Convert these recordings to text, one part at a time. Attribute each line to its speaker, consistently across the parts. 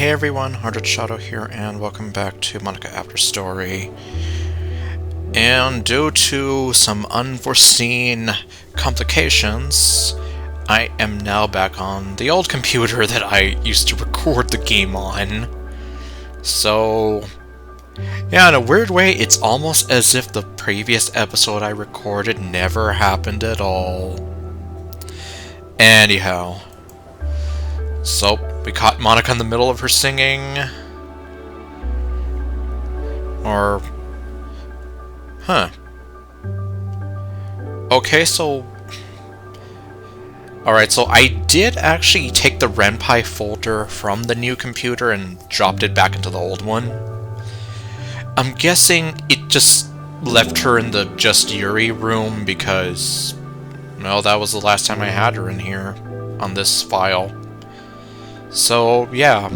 Speaker 1: Hey everyone, ArdrethShadow here, and welcome back to Monika After Story. And due to some unforeseen complications, I am now back on the old computer that I used to record the game on. So, yeah, in a weird way, it's almost as if the previous episode I recorded never happened at all. Anyhow, so we caught Monika in the middle of her singing. Or... huh. Okay, so... alright, so I did actually take the Ren'Py folder from the new computer and dropped it back into the old one. I'm guessing it just left her in the Just Yuri room because... well, that was the last time I had her in here on this file. So, yeah.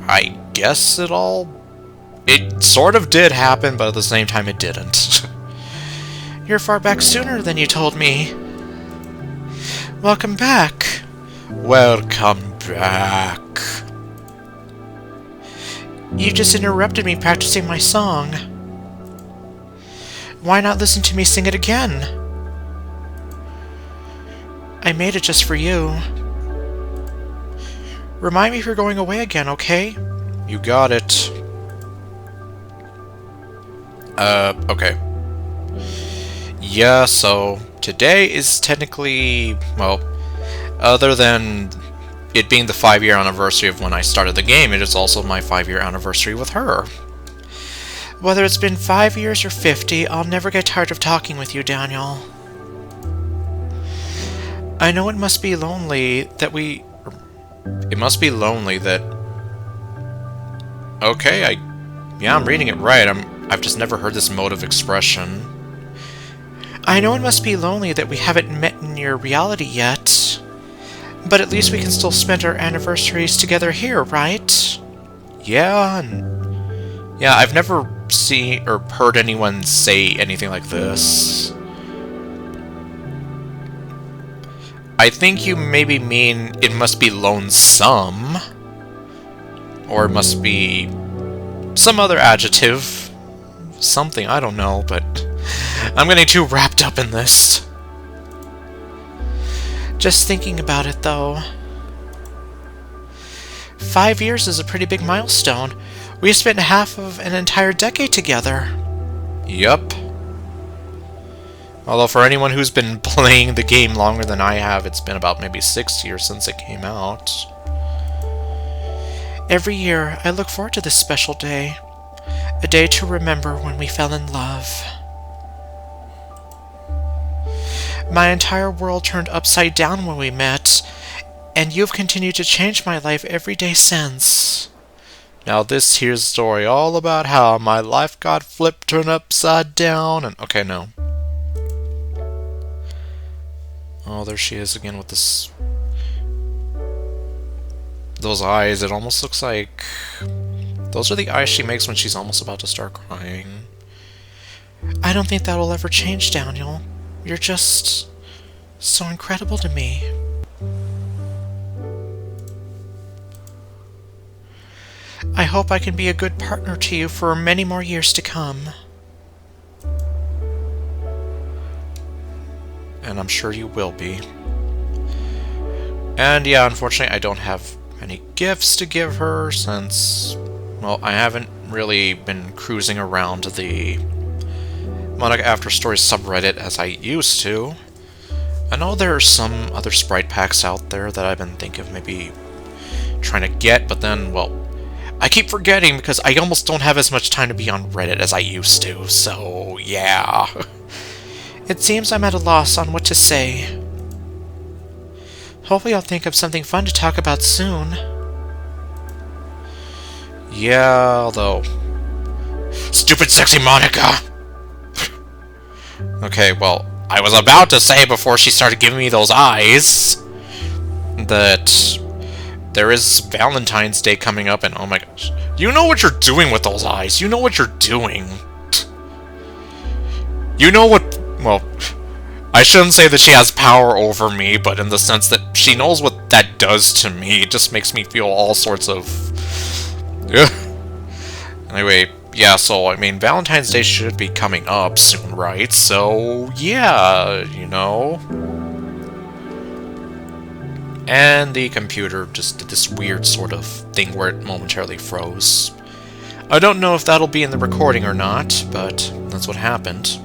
Speaker 1: I guess it sort of did happen, but at the same time it didn't. You're far back sooner than you told me. Welcome back. Welcome back. You just interrupted me practicing my song. Why not listen to me sing it again? I made it just for you. Remind me if you're going away again, okay? You got it. Okay. Yeah, so today is technically, well, other than it being the 5-year anniversary of when I started the game, it is also my 5-year anniversary with her. Whether it's been 5 years or 50, I'll never get tired of talking with you, Daniel. I know it must be lonely that okay, yeah, I'm reading it right. I've just never heard this mode of expression. I know it must be lonely that we haven't met in your reality yet. But at least we can still spend our anniversaries together here, right? Yeah, yeah, I've never seen or heard anyone say anything like this. I think you maybe mean it must be lonesome. Or it must be some other adjective. Something, I don't know, but I'm getting too wrapped up in this. Just thinking about it, though. 5 years is a pretty big milestone. We spent half of an entire decade together. Yup. Although for anyone who's been playing the game longer than I have, it's been about maybe 6 years since it came out. Every year, I look forward to this special day. A day to remember when we fell in love. My entire world turned upside down when we met, and you've continued to change my life every day since. Now this here's a story all about how my life got flipped, turned upside down, and... okay, no. Oh, there she is again with this... those eyes. It almost looks like... those are the eyes she makes when she's almost about to start crying. I don't think that'll ever change, Daniel. You're just... so incredible to me. I hope I can be a good partner to you for many more years to come. And I'm sure you will be. And yeah, unfortunately I don't have any gifts to give her since, well, I haven't really been cruising around the Monika After Story subreddit as I used to. I know there are some other sprite packs out there that I've been thinking of maybe trying to get, but then, well, I keep forgetting because I almost don't have as much time to be on Reddit as I used to, so yeah. It seems I'm at a loss on what to say. Hopefully I'll think of something fun to talk about soon. Yeah, although... stupid sexy Monika! Okay, well, I was about to say before she started giving me those eyes that there is Valentine's Day coming up, and oh my gosh. You know what you're doing with those eyes. You know what you're doing. You know what... well... I shouldn't say that she has power over me, but in the sense that she knows what that does to me. It just makes me feel all sorts of... Ugh. Anyway, yeah, so, I mean, Valentine's Day should be coming up soon, right? So, yeah, you know... And the computer just did this weird sort of thing where it momentarily froze. I don't know if that'll be in the recording or not, but that's what happened.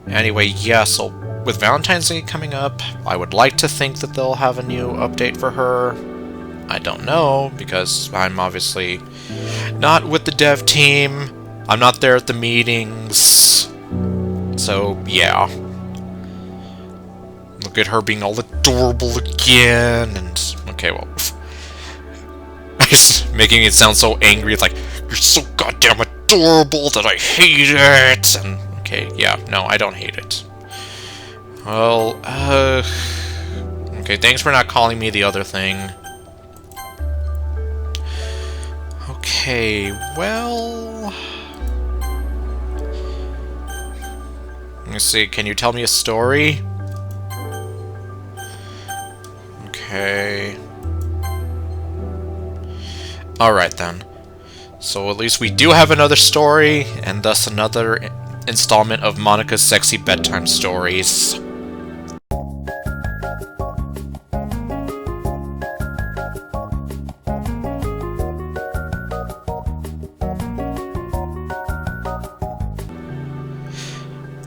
Speaker 1: Anyway, yeah, so with Valentine's Day coming up, I would like to think that they'll have a new update for her. I don't know, because I'm obviously not with the dev team. I'm not there at the meetings. So, yeah. Look at her being all adorable again, and... Okay, well... It's making it sound so angry. It's like, you're so goddamn adorable that I hate it! And, okay, yeah, no, I don't hate it. Well, okay, thanks for not calling me the other thing. Okay, well... Let me see, can you tell me a story? Okay... Alright then. So at least we do have another story, and thus another installment of Monika's sexy bedtime stories.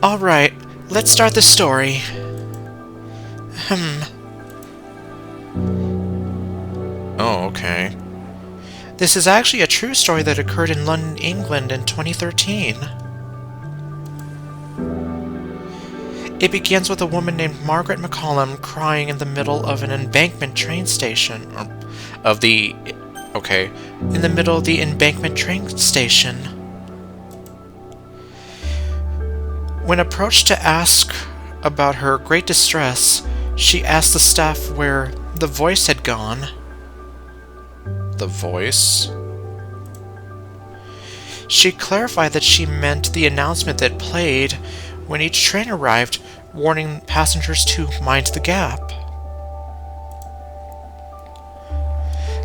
Speaker 1: Alright, let's start the story. Oh, okay. This is actually a true story that occurred in London, England in 2013. It begins with a woman named Margaret McCollum crying in the middle of an embankment train station. In the middle of the embankment train station. When approached to ask about her great distress, she asked the staff where the voice had gone. The voice? She clarified that she meant the announcement that played when each train arrived, warning passengers to mind the gap.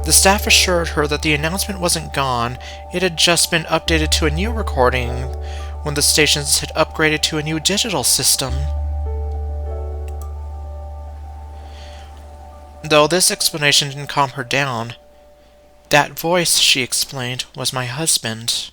Speaker 1: The staff assured her that the announcement wasn't gone, it had just been updated to a new recording when the stations had upgraded to a new digital system. Though this explanation didn't calm her down, that voice, she explained, was my husband.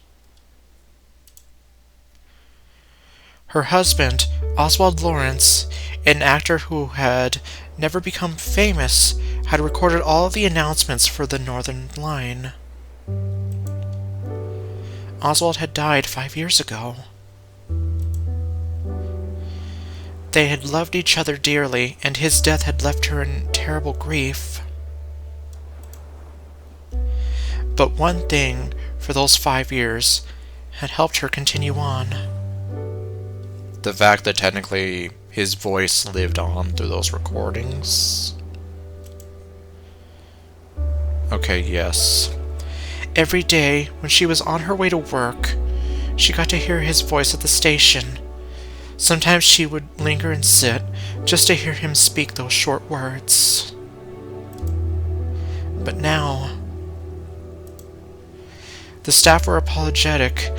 Speaker 1: Her husband, Oswald Lawrence, an actor who had never become famous, had recorded all of the announcements for the Northern Line. Oswald had died 5 years ago. They had loved each other dearly, and his death had left her in terrible grief. But one thing, for those 5 years, had helped her continue on. The fact that technically his voice lived on through those recordings. Okay, yes. Every day, when she was on her way to work, she got to hear his voice at the station. Sometimes she would linger and sit, just to hear him speak those short words. But now... The staff were apologetic,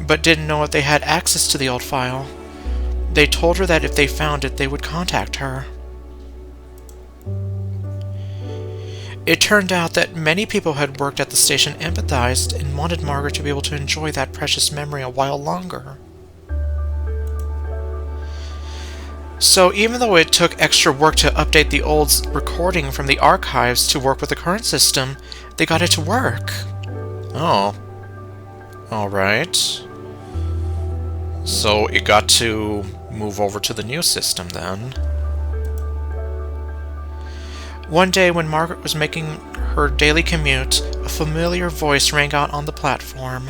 Speaker 1: but didn't know if they had access to the old file. They told her that if they found it, they would contact her. It turned out that many people had worked at the station empathized and wanted Margaret to be able to enjoy that precious memory a while longer. So even though it took extra work to update the old recording from the archives to work with the current system, they got it to work. Oh. Alright. So it got to move over to the new system then. One day when Margaret was making her daily commute, a familiar voice rang out on the platform.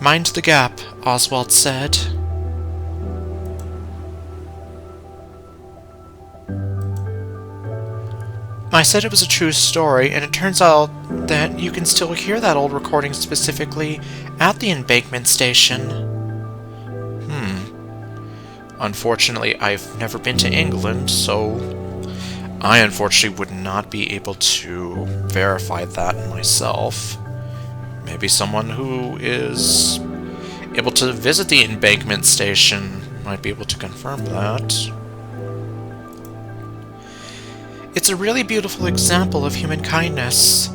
Speaker 1: "Mind the gap," Oswald said. I said it was a true story, and it turns out that you can still hear that old recording specifically at the embankment station. Unfortunately, I've never been to England, so I unfortunately would not be able to verify that myself. Maybe someone who is able to visit the embankment station might be able to confirm that. It's a really beautiful example of human kindness.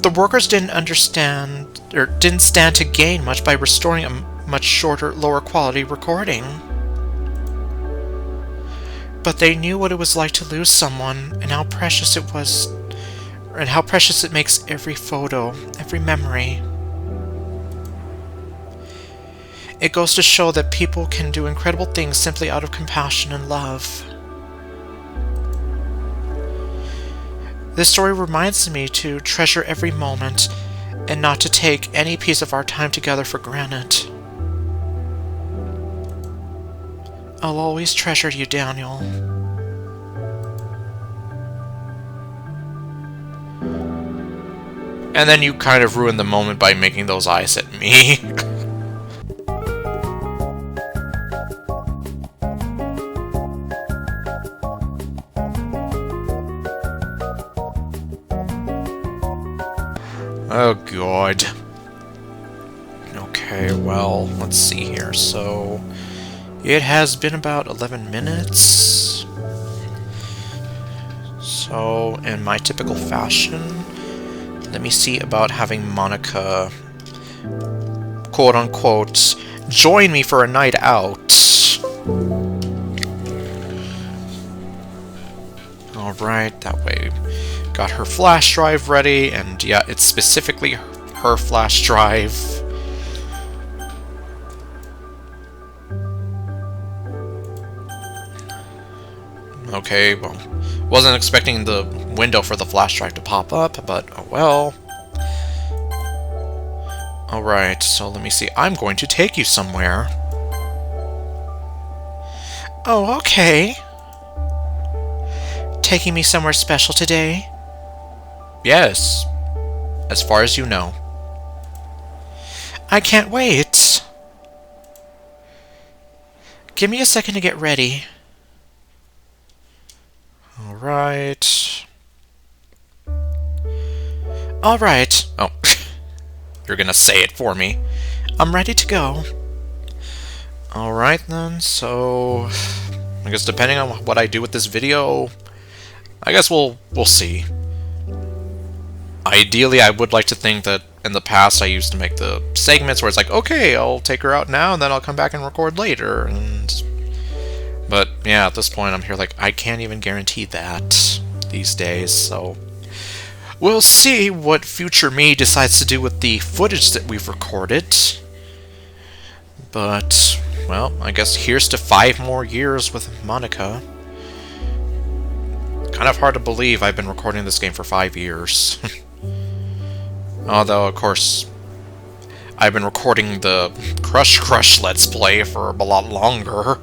Speaker 1: The workers didn't understand, or didn't stand to gain much by restoring a much shorter, lower quality recording. But they knew what it was like to lose someone, and how precious it was, and how precious it makes every photo, every memory. It goes to show that people can do incredible things simply out of compassion and love. This story reminds me to treasure every moment, and not to take any piece of our time together for granted. I'll always treasure you, Daniel. And then you kind of ruined the moment by making those eyes at me. Oh god. Okay, well, let's see here. So, it has been about 11 minutes. So, in my typical fashion, let me see about having Monika, quote-unquote, join me for a night out. Alright, that way. Got her flash drive ready, and yeah, it's specifically her flash drive. Okay, well, wasn't expecting the window for the flash drive to pop up, but oh well. Alright, so let me see. I'm going to take you somewhere. Oh, okay. Taking me somewhere special today? Yes, as far as you know. I can't wait. Give me a second to get ready. Alright. Alright. Oh, you're gonna say it for me. I'm ready to go. Alright then, so I guess depending on what I do with this video, I guess we'll see. Ideally, I would like to think that in the past I used to make the segments where it's like, okay, I'll take her out now and then I'll come back and record later. But yeah, at this point I'm here like, I can't even guarantee that these days, so we'll see what future me decides to do with the footage that we've recorded. But, well, I guess here's to 5 more years with Monika. Kind of hard to believe I've been recording this game for 5 years. Although, of course, I've been recording the Crush Let's Play for a lot longer.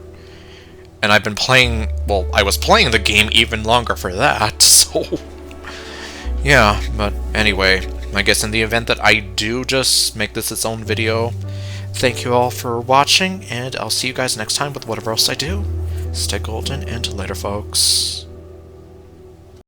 Speaker 1: And I've been playing, well, I was playing the game even longer for that, so yeah, but anyway, I guess in the event that I do just make this its own video, thank you all for watching, and I'll see you guys next time with whatever else I do. Stay golden, and later, folks.